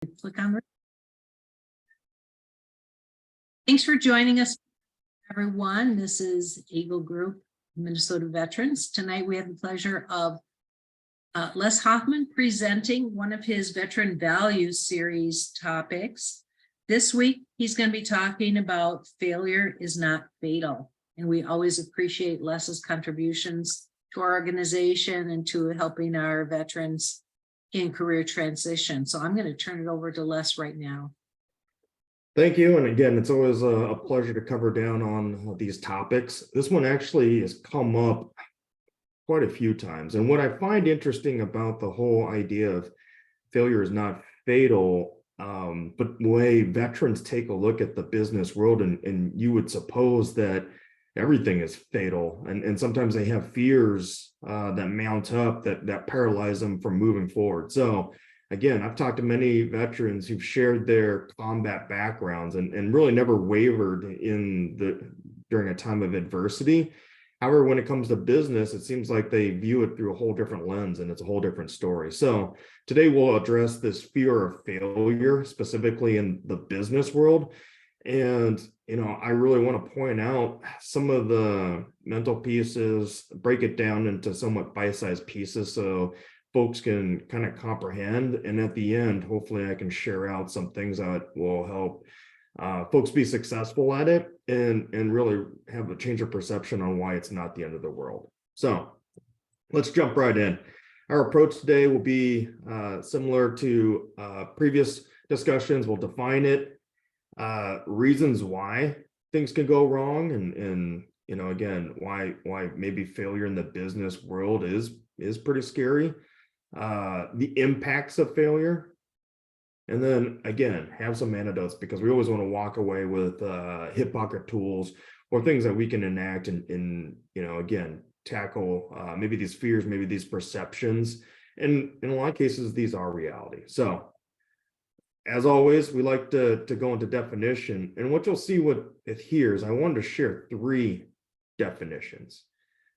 Click on. Thanks for joining us, everyone. This is Eagle Group, Minnesota Veterans. Tonight we have the pleasure of Les Hoffman presenting one of his Veteran Values Series topics. This week, he's going to be talking about failure is not fatal. And we always appreciate Les's contributions to our organization and to helping our veterans in career transition. So I'm going to turn it over to Les right now. Thank you. And again, it's always a pleasure to cover down on these topics. This one actually has come up quite a few times. And what I find interesting about the whole idea of failure is not fatal, but the way veterans take a look at the business world, and you would suppose that everything is fatal. And sometimes they have fears that mount up that paralyze them from moving forward. So again, I've talked to many veterans who've shared their combat backgrounds and really never wavered during a time of adversity. However, when it comes to business, it seems like they view it through a whole different lens, and it's a whole different story. So today we'll address this fear of failure, specifically in the business world. And, I really want to point out some of the mental pieces, break it down into somewhat bite-sized pieces so folks can kind of comprehend. And at the end, hopefully I can share out some things that will help folks be successful at it and really have a change of perception on why it's not the end of the world. So let's jump right in. Our approach today will be similar to previous discussions. We'll define it, reasons why things can go wrong, and again, why maybe failure in the business world is pretty scary, the impacts of failure. And then again, have some antidotes, because we always want to walk away with hip pocket tools or things that we can enact and again, tackle maybe these fears, maybe these perceptions. And in a lot of cases, these are reality. So as always, we like to go into definition. And what you'll see here is I wanted to share 3 definitions,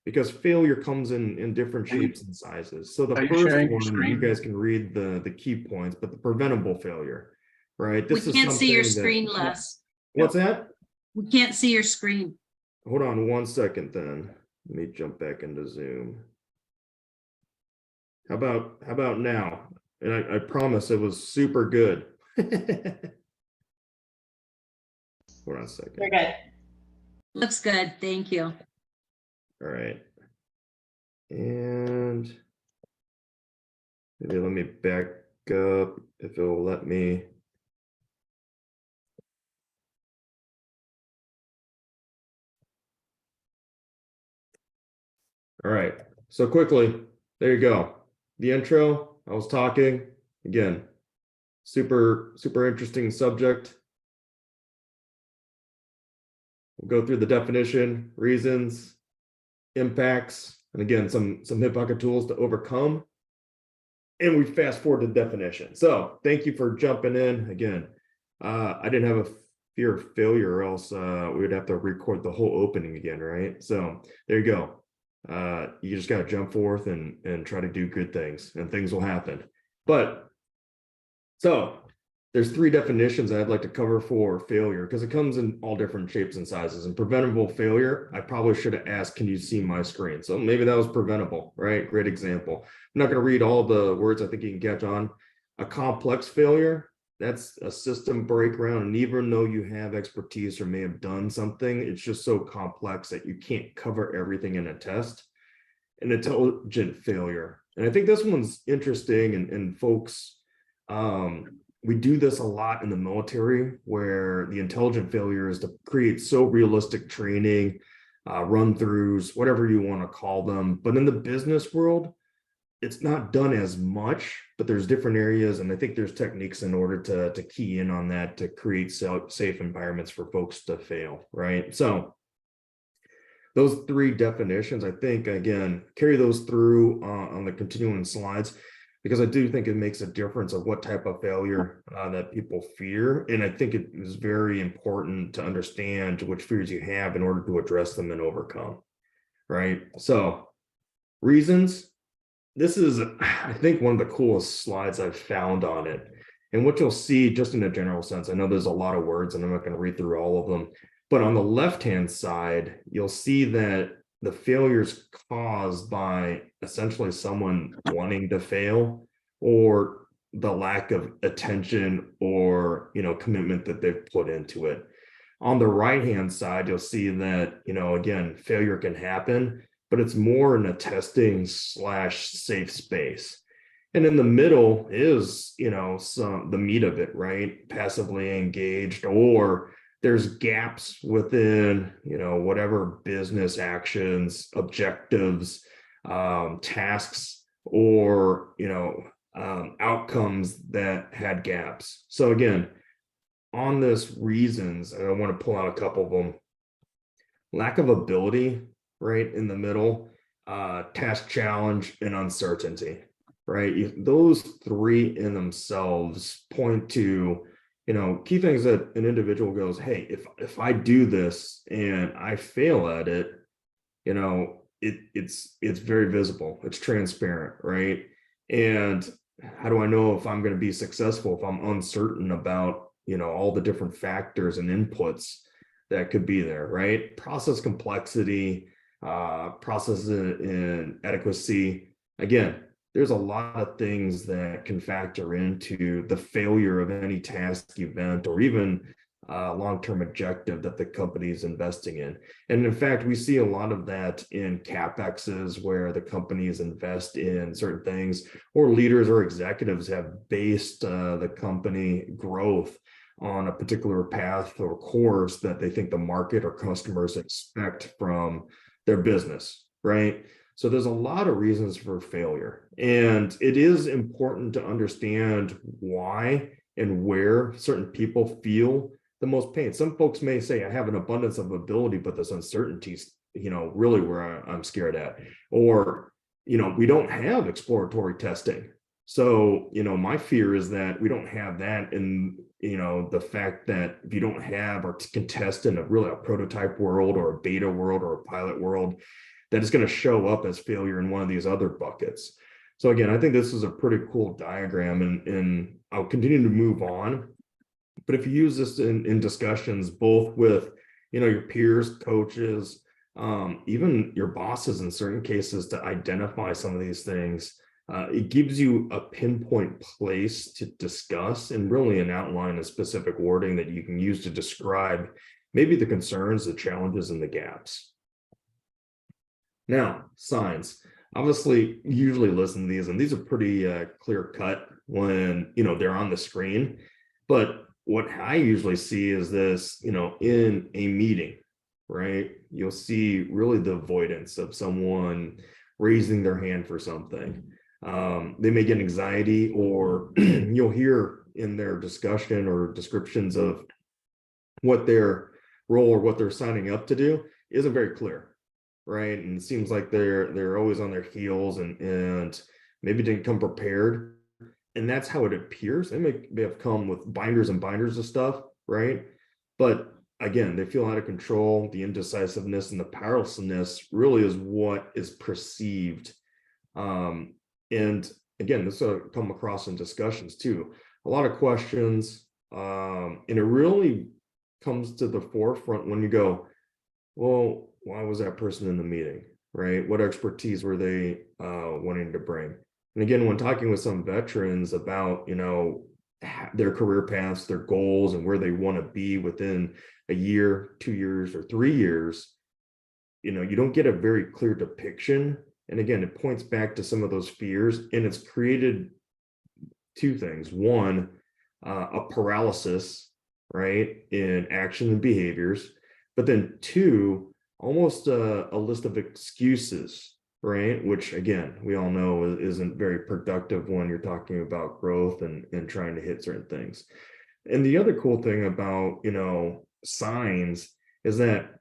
because failure comes in different shapes and sizes. So the first one, you guys can read the key points, but the preventable failure, right? We can't see your screen, Les. What's that? We can't see your screen. Hold on 1 second then. Let me jump back into Zoom. How about now? And I promise it was super good. Hold on a second. We're good. Looks good. Thank you. All right. And maybe let me back up if it will let me. All right. So quickly, there you go. The intro, I was talking again, super interesting subject. We'll go through the definition, reasons, impacts, and again, some hip pocket tools to overcome. And we fast forward to the definition. So thank you for jumping in. Again, I didn't have a fear of failure, or else we would have to record the whole opening again, right? So there you go. You just got to jump forth and try to do good things, and things will happen. But so there's 3 definitions I'd like to cover for failure, because it comes in all different shapes and sizes. And preventable failure, I probably should have asked, can you see my screen? So maybe that was preventable, right? Great example. I'm not going to read all the words. I think you can catch on. A complex failure, that's a system breakdown. And even though you have expertise or may have done something, it's just so complex that you can't cover everything in a test. An intelligent failure. And I think this one's interesting, and folks, we do this a lot in the military, where the intelligent failure is to create so realistic training, run-throughs, whatever you want to call them. But in the business world, it's not done as much, but there's different areas. And I think there's techniques in order to key in on that, to create safe environments for folks to fail, right? So those 3 definitions, I think, again, carry those through on the continuing slides, because I do think it makes a difference of what type of failure that people fear. And I think it is very important to understand which fears you have in order to address them and overcome, right? So reasons, this is, I think, one of the coolest slides I've found on it. And what you'll see just in a general sense, I know there's a lot of words and I'm not going to read through all of them, but on the left-hand side, you'll see that the failures caused by essentially someone wanting to fail or the lack of attention or, commitment that they've put into it. On the right-hand side, you'll see that, again, failure can happen, but it's more in a testing / safe space. And in the middle is, the meat of it, right? Passively engaged, or there's gaps within, whatever business actions, objectives, tasks, or, outcomes that had gaps. So again, on this reasons, and I want to pull out a couple of them. Lack of ability, right, in the middle, task challenge, and uncertainty, right? Those three in themselves point to, key things that an individual goes, hey, if I do this and I fail at it, it's very visible, it's transparent, right? And how do I know if I'm going to be successful if I'm uncertain about, all the different factors and inputs that could be there, right? Process complexity, process inadequacy. Again, there's a lot of things that can factor into the failure of any task, event, or even long-term objective that the company is investing in. And in fact, we see a lot of that in CapExes where the companies invest in certain things, or leaders or executives have based the company growth on a particular path or course that they think the market or customers expect from their business, right? So there's a lot of reasons for failure, and it is important to understand why and where certain people feel the most pain. Some folks may say, I have an abundance of ability, but this uncertainty is, really where I'm scared at. Or, we don't have exploratory testing. So, my fear is that we don't have that. And, the fact that if you don't have or can test in a prototype world or a beta world or a pilot world, that is going to show up as failure in one of these other buckets. So again, I think this is a pretty cool diagram, and I'll continue to move on. But if you use this in discussions, both with, your peers, coaches, even your bosses in certain cases, to identify some of these things, it gives you a pinpoint place to discuss and really an outline of specific wording that you can use to describe maybe the concerns, the challenges, and the gaps. Now, signs. Obviously, usually listen to these, and these are pretty clear cut when, they're on the screen. But what I usually see is this, in a meeting, right? You'll see really the avoidance of someone raising their hand for something. They may get anxiety, or you'll hear in their discussion or descriptions of what their role or what they're signing up to do isn't very clear, right? And it seems like they're always on their heels and maybe didn't come prepared. And that's how it appears. They may have come with binders and binders of stuff, right? But again, they feel out of control. The indecisiveness and the powerlessness really is what is perceived. And again, this will come across in discussions too. A lot of questions, and it really comes to the forefront when you go, well, why was that person in the meeting, right? What expertise were they wanting to bring? And again, when talking with some veterans about, their career paths, their goals, and where they want to be within a year, 2 years, or 3 years, you don't get a very clear depiction. And again, it points back to some of those fears, and it's created two things. One, a paralysis, right, in action and behaviors, but then two, almost a list of excuses, right? Which again, we all know isn't very productive when you're talking about growth and trying to hit certain things. And the other cool thing about, signs is that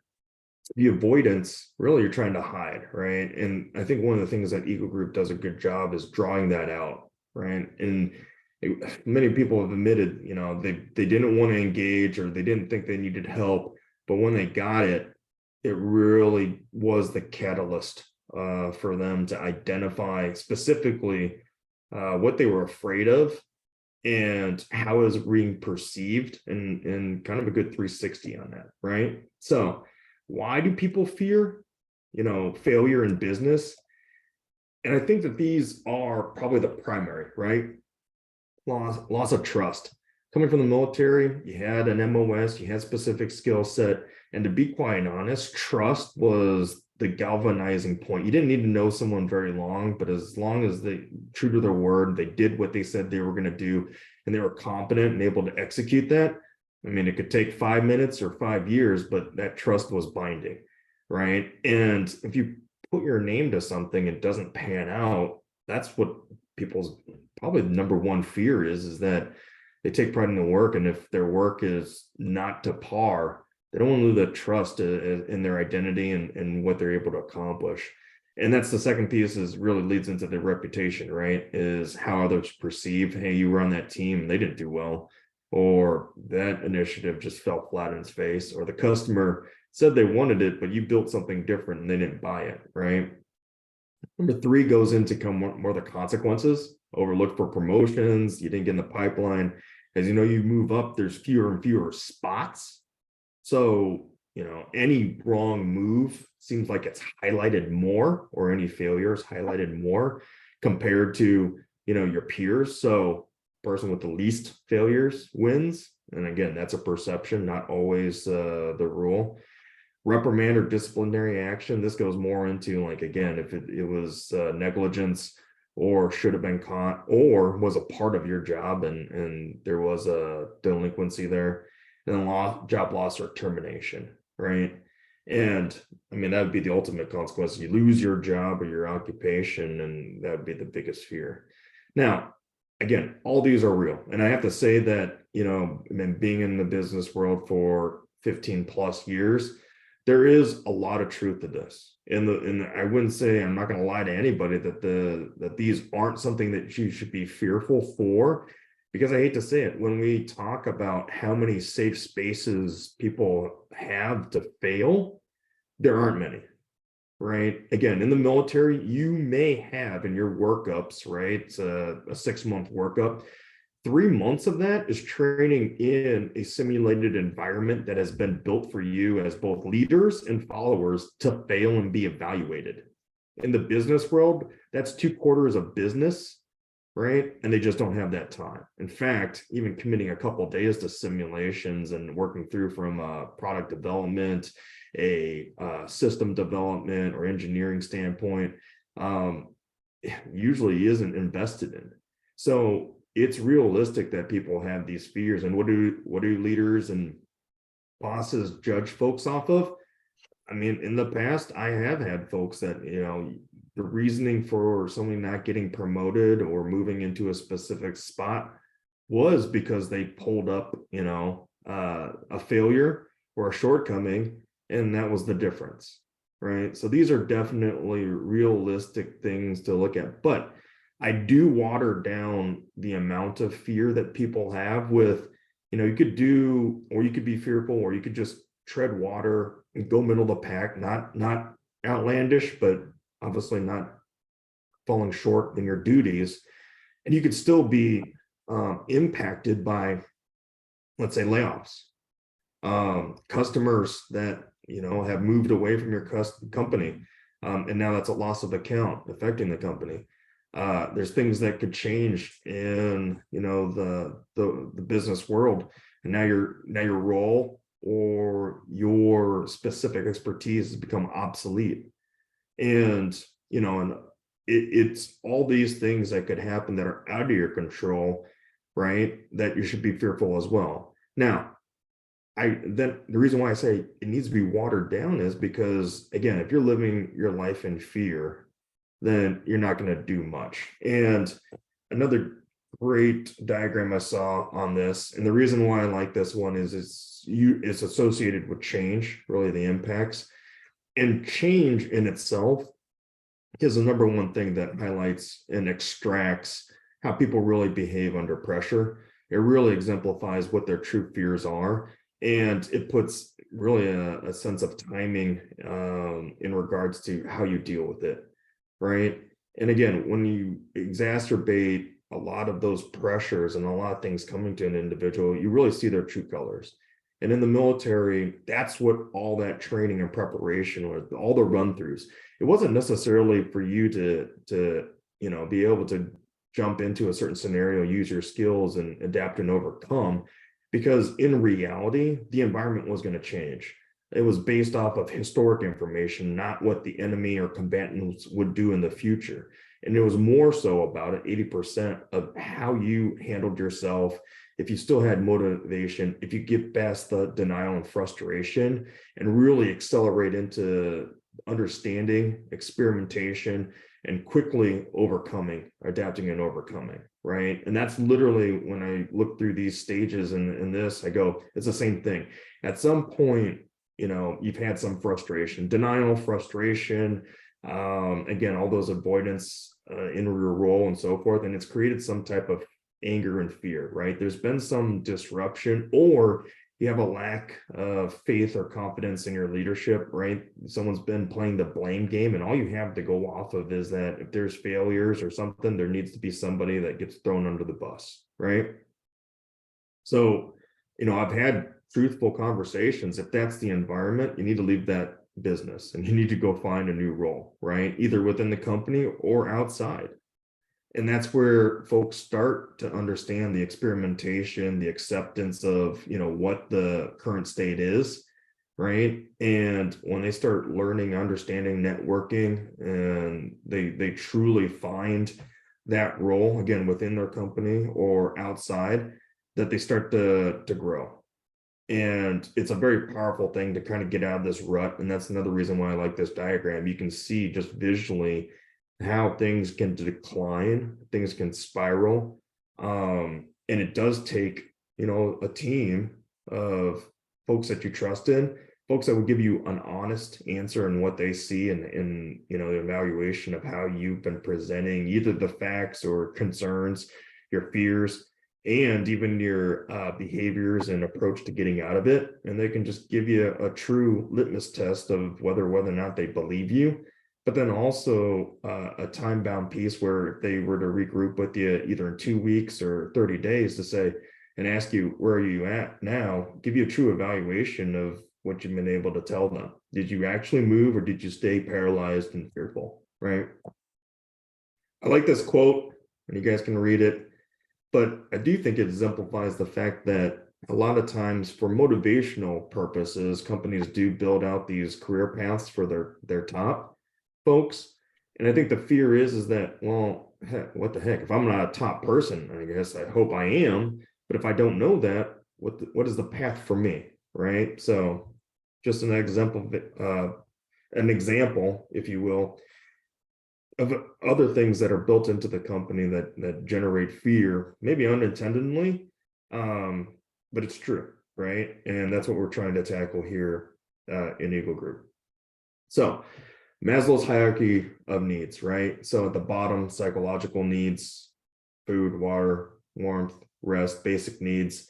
the avoidance, really you're trying to hide, right? And I think one of the things that Eagle Group does a good job is drawing that out, right? And many people have admitted, they didn't want to engage, or they didn't think they needed help, but when they got it, it really was the catalyst for them to identify specifically what they were afraid of, and how is it being perceived, and kind of a good 360 on that, right? So why do people fear, failure in business? And I think that these are probably the primary, right? Loss of trust. Coming from the military, you had an MOS, you had specific skill set, and to be quite honest, trust was the galvanizing point. You didn't need to know someone very long, but as long as they true to their word, they did what they said they were going to do, and they were competent and able to execute that. I mean, it could take 5 minutes or 5 years, but that trust was binding, right? And if you put your name to something, it doesn't pan out. That's what people's probably the number one fear is that they take pride in the work, and if their work is not to par, they don't want to lose the trust in their identity and what they're able to accomplish. And that's the second piece, is really leads into the reputation, right? Is how others perceive, hey, you were on that team and they didn't do well, or that initiative just fell flat in its face, or the customer said they wanted it, but you built something different and they didn't buy it, right? Number 3 goes into more the consequences. Overlooked for promotions, you didn't get in the pipeline. As you know, you move up, there's fewer and fewer spots. So, any wrong move seems like it's highlighted more, or any failures highlighted more compared to, your peers. So person with the least failures wins. And again, that's a perception, not always the rule. Reprimand or disciplinary action, this goes more into, like, again, if it was negligence, or should have been caught, or was a part of your job and there was a delinquency there, and then job loss or termination, right? And I mean, that would be the ultimate consequence. You lose your job or your occupation, and that would be the biggest fear. Now, again, all these are real, and I have to say that, being in the business world for 15 plus years, there is a lot of truth to this. And I wouldn't say, I'm not going to lie to anybody that these aren't something that you should be fearful for, because I hate to say it, when we talk about how many safe spaces people have to fail, there aren't many, right? Again, in the military, you may have in your workups, right? It's a 6-month workup. 3 months of that is training in a simulated environment that has been built for you as both leaders and followers to fail and be evaluated. In the business world, that's 2/4 of business, right? And they just don't have that time. In fact, even committing a couple of days to simulations and working through from product development, a system development or engineering standpoint, usually isn't invested in. So it's realistic that people have these fears. And what do leaders and bosses judge folks off of? I mean, in the past, I have had folks that, the reasoning for somebody not getting promoted or moving into a specific spot was because they pulled up, a failure or a shortcoming, and that was the difference, right? So these are definitely realistic things to look at. But I do water down the amount of fear that people have with, you could do, or you could be fearful, or you could just tread water and go middle of the pack, not outlandish, but obviously not falling short in your duties. And you could still be impacted by, let's say, layoffs, customers that, have moved away from your company. And now that's a loss of account affecting the company. There's things that could change in, the business world, and now your role or your specific expertise has become obsolete. And it's all these things that could happen that are out of your control, right? That you should be fearful as well. Now, the reason why I say it needs to be watered down is because, again, if you're living your life in fear, then you're not going to do much. And another great diagram I saw on this, and the reason why I like this one is it's associated with change, really the impacts. And change in itself is the number one thing that highlights and extracts how people really behave under pressure. It really exemplifies what their true fears are. And it puts really a sense of timing in regards to how you deal with it, right? And again, when you exacerbate a lot of those pressures and a lot of things coming to an individual, you really see their true colors. And in the military, that's what all that training and preparation was, all the run-throughs. It wasn't necessarily for you to be able to jump into a certain scenario, use your skills and adapt and overcome, because in reality, the environment was going to change. It was based off of historic information, not what the enemy or combatants would do in the future. And it was more so about it, 80% of how you handled yourself, if you still had motivation, if you get past the denial and frustration and really accelerate into understanding, experimentation, and quickly overcoming, adapting and overcoming, right? And that's literally when I look through these stages in this, I go, it's the same thing. At some point, you've had some frustration, denial, frustration, again, all those avoidance in your role and so forth, and it's created some type of anger and fear, right? There's been some disruption, or you have a lack of faith or confidence in your leadership, right? Someone's been playing the blame game, and all you have to go off of is that if there's failures or something, there needs to be somebody that gets thrown under the bus, right? So, I've had truthful conversations. If that's the environment, you need to leave that business and you need to go find a new role, right? Either within the company or outside. And that's where folks start to understand the experimentation, the acceptance of, what the current state is, right? And when they start learning, understanding, networking, and they truly find that role, again, within their company or outside, that they start to grow. And it's a very powerful thing to kind of get out of this rut. And that's another reason why I like this diagram. You can see just visually how things can decline, things can spiral. And it does take, a team of folks that you trust in, folks that will give you an honest answer in what they see and the evaluation of how you've been presenting either the facts or concerns, your fears, and even your behaviors and approach to getting out of it. And they can just give you a true litmus test of whether or not they believe you. But then also a time-bound piece where if they were to regroup with you either in 2 weeks or 30 days to say, and ask you, where are you at now? Give you a true evaluation of what you've been able to tell them. Did you actually move, or did you stay paralyzed and fearful, right? I like this quote, and you guys can read it. But I do think it exemplifies the fact that a lot of times for motivational purposes, companies do build out these career paths for their top folks. And I think the fear is that, well, heck, what the heck? If I'm not a top person, I guess I hope I am. But if I don't know that, what is the path for me, right? So just an example, if you will, of other things that are built into the company that generate fear, maybe unintendedly, but it's true, right? And that's what we're trying to tackle here in Eagle Group. So Maslow's hierarchy of needs, right? So at the bottom, psychological needs, food, water, warmth, rest, basic needs,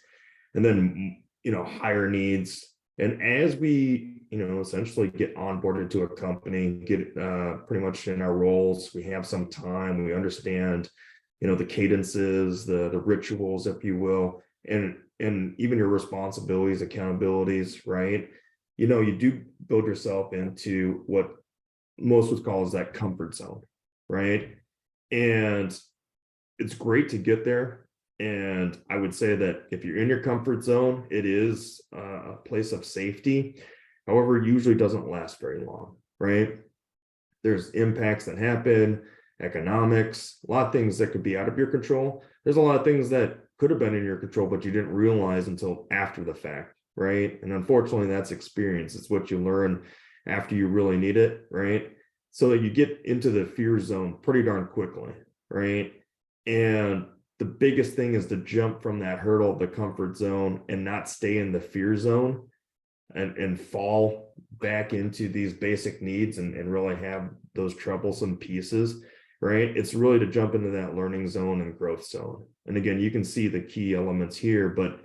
and then higher needs. And as we essentially get onboarded to a company, get pretty much in our roles, we have some time, we understand the cadences, the rituals, if you will, and even your responsibilities, accountabilities, right? You do build yourself into what most would call is that comfort zone, right? And it's great to get there. And I would say that if you're in your comfort zone, it is a place of safety. However, it usually doesn't last very long, right? There's impacts that happen, economics, a lot of things that could be out of your control. There's a lot of things that could have been in your control, but you didn't realize until after the fact, right? And unfortunately, that's experience. It's what you learn after you really need it, right? So that you get into the fear zone pretty darn quickly, right? And the biggest thing is to jump from that hurdle of the comfort zone and not stay in the fear zone and fall back into these basic needs and really have those troublesome pieces, right? It's really to jump into that learning zone and growth zone. And again, you can see the key elements here, but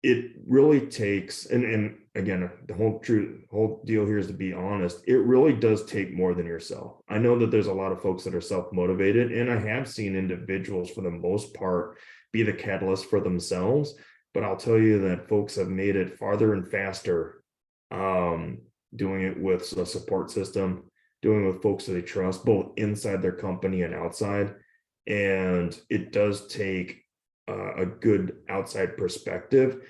it really takes, and again, the whole deal here is to be honest, it really does take more than yourself. I know that there's a lot of folks that are self-motivated, and I have seen individuals for the most part be the catalyst for themselves, but I'll tell you that folks have made it farther and faster, doing it with a support system, doing it with folks that they trust, both inside their company and outside. And it does take a good outside perspective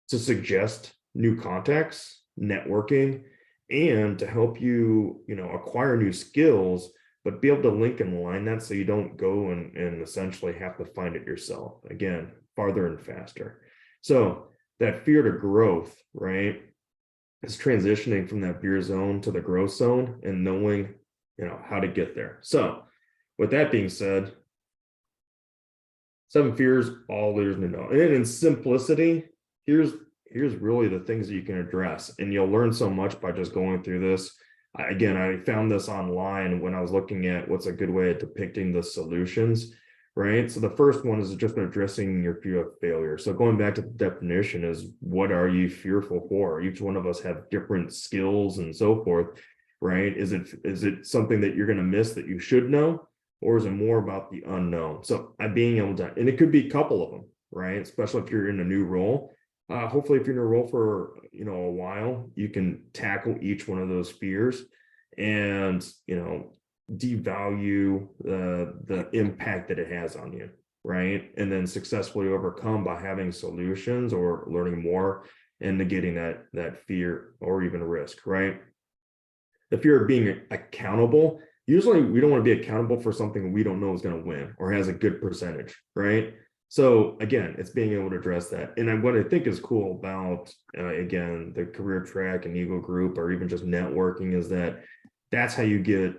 to suggest new contacts, networking, and to help you, acquire new skills, but be able to link and align that so you don't go and essentially have to find it yourself. Again, farther and faster. So that fear to growth, right, is transitioning from that fear zone to the growth zone and knowing, how to get there. So with that being said, 7 fears all leaders need to know. And in simplicity, here's really the things that you can address. And you'll learn so much by just going through this. Again, I found this online when I was looking at what's a good way of depicting the solutions, right? So the first one is just addressing your fear of failure. So going back to the definition is, what are you fearful for? Each one of us have different skills and so forth, right? Is it something that you're going to miss that you should know? Or is it more about the unknown? So being able to, and it could be a couple of them, right? Especially if you're in a new role. Hopefully, if you're in a role for a while, you can tackle each one of those fears and devalue the impact that it has on you, right? And then successfully overcome by having solutions or learning more and negating that fear or even risk, right? The fear of being accountable. Usually we don't want to be accountable for something we don't know is going to win or has a good percentage, right? So again, it's being able to address that. And what I think is cool about, again, the career track and Eagle Group, or even just networking, is that that's how you get,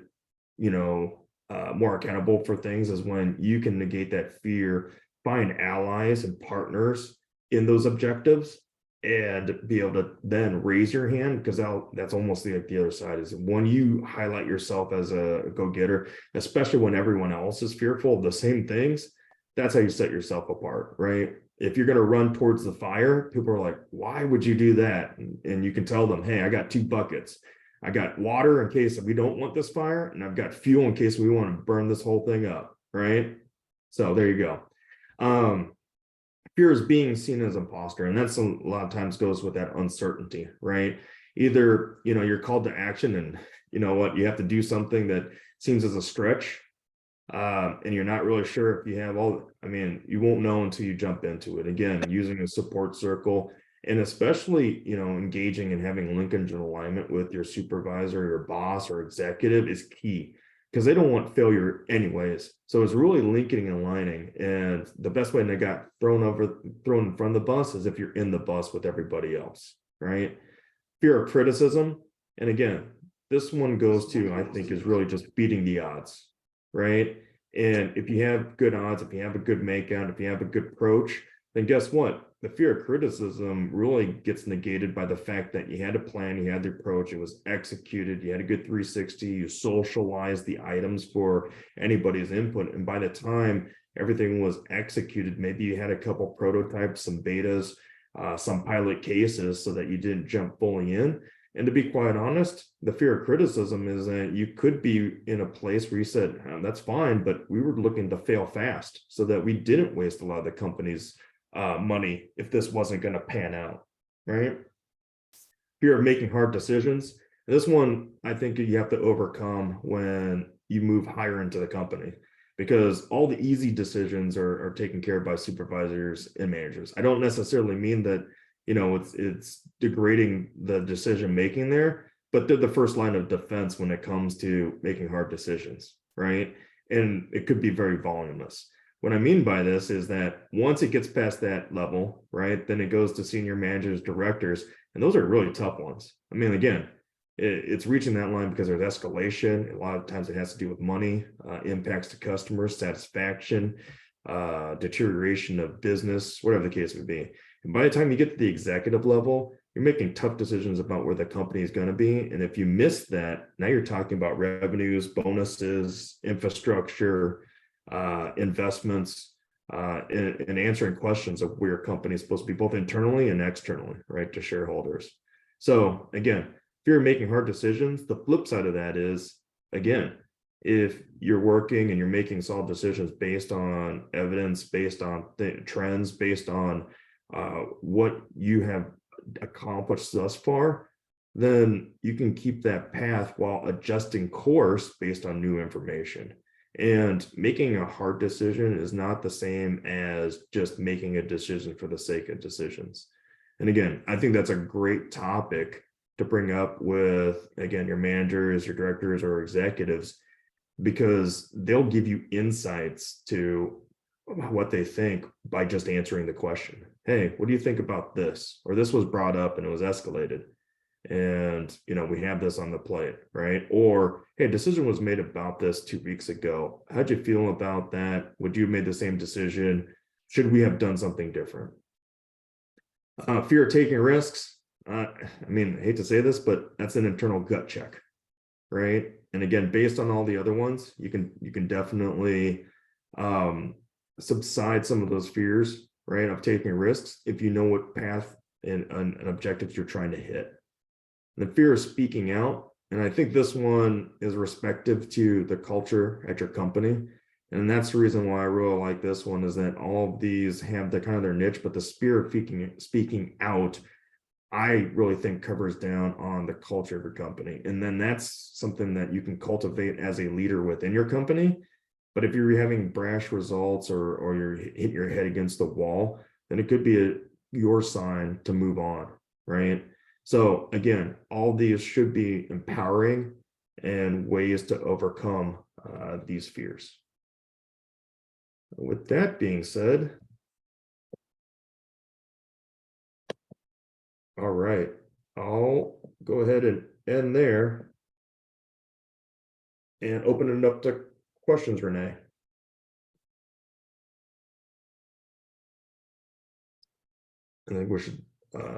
more accountable for things, is when you can negate that fear, find allies and partners in those objectives, and be able to then raise your hand, because that's almost the other side, is when you highlight yourself as a go-getter, especially when everyone else is fearful of the same things. That's how you set yourself apart, right? If you're going to run towards the fire, people are like, why would you do that? And you can tell them, hey, I got 2 buckets. I got water in case we don't want this fire, and I've got fuel in case we want to burn this whole thing up, right? So there you go. Fear is being seen as imposter, and that's a lot of times goes with that uncertainty, right? Either you're called to action, and you have to do something that seems as a stretch, and you're not really sure if you have you won't know until you jump into it. Again, using a support circle, and especially engaging and having linkage and alignment with your supervisor, your boss, or executive is key, because they don't want failure anyways. So it's really linking and aligning. And the best way to get thrown in front of the bus is if you're in the bus with everybody else, right? Fear of criticism. And again, this one goes to, I think, is really just beating the odds, right? And if you have good odds, if you have a good makeout, if you have a good approach, then guess what? The fear of criticism really gets negated by the fact that you had a plan, you had the approach, it was executed, you had a good 360, you socialized the items for anybody's input. And by the time everything was executed, maybe you had a couple prototypes, some betas, some pilot cases, so that you didn't jump fully in. And to be quite honest, the fear of criticism is that you could be in a place where you said, that's fine, but we were looking to fail fast so that we didn't waste a lot of the company's money if this wasn't going to pan out, right? Fear of making hard decisions. This one, I think you have to overcome when you move higher into the company, because all the easy decisions are taken care of by supervisors and managers. I don't necessarily mean that it's degrading the decision making there, but they're the first line of defense when it comes to making hard decisions, right? And it could be very voluminous. What I mean by this is that once it gets past that level, right, then it goes to senior managers, directors, and those are really tough ones. I mean, again, it's reaching that line because there's escalation. A lot of times it has to do with money, impacts to customers, satisfaction, deterioration of business, whatever the case may be. And by the time you get to the executive level, you're making tough decisions about where the company is going to be. And if you miss that, now you're talking about revenues, bonuses, infrastructure, investments, in answering questions of where your company is supposed to be both internally and externally, right, to shareholders. So again, if you're making hard decisions, the flip side of that is, again, if you're working and you're making solid decisions based on evidence, based on trends, based on what you have accomplished thus far, then you can keep that path while adjusting course based on new information. And making a hard decision is not the same as just making a decision for the sake of decisions. And again, I think that's a great topic to bring up with, again, your managers, your directors, or executives, because they'll give you insights to what they think by just answering the question. Hey, what do you think about this? Or this was brought up and it was escalated. And, we have this on the plate, right? Or, hey, a decision was made about this 2 weeks ago. How'd you feel about that? Would you have made the same decision? Should we have done something different? Fear of taking risks. I hate to say this, but that's an internal gut check, right? And again, based on all the other ones, you can definitely subside some of those fears, right, of taking risks if you know what path and objectives you're trying to hit. The fear of speaking out, and I think this one is respective to the culture at your company. And that's the reason why I really like this one, is that all of these have the kind of their niche, but the spirit of speaking out, I really think covers down on the culture of your company. And then that's something that you can cultivate as a leader within your company. But if you're having brash results or you're hitting your head against the wall, then it could be your sign to move on, right? So again, all these should be empowering and ways to overcome these fears. With that being said, all right, I'll go ahead and end there and open it up to questions, Renee. I think we should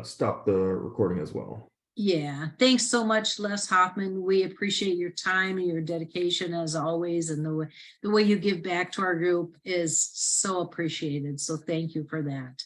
stop the recording as well. Yeah, thanks so much, Les Hoffman. We appreciate your time and your dedication as always, and the way you give back to our group is so appreciated. So thank you for that.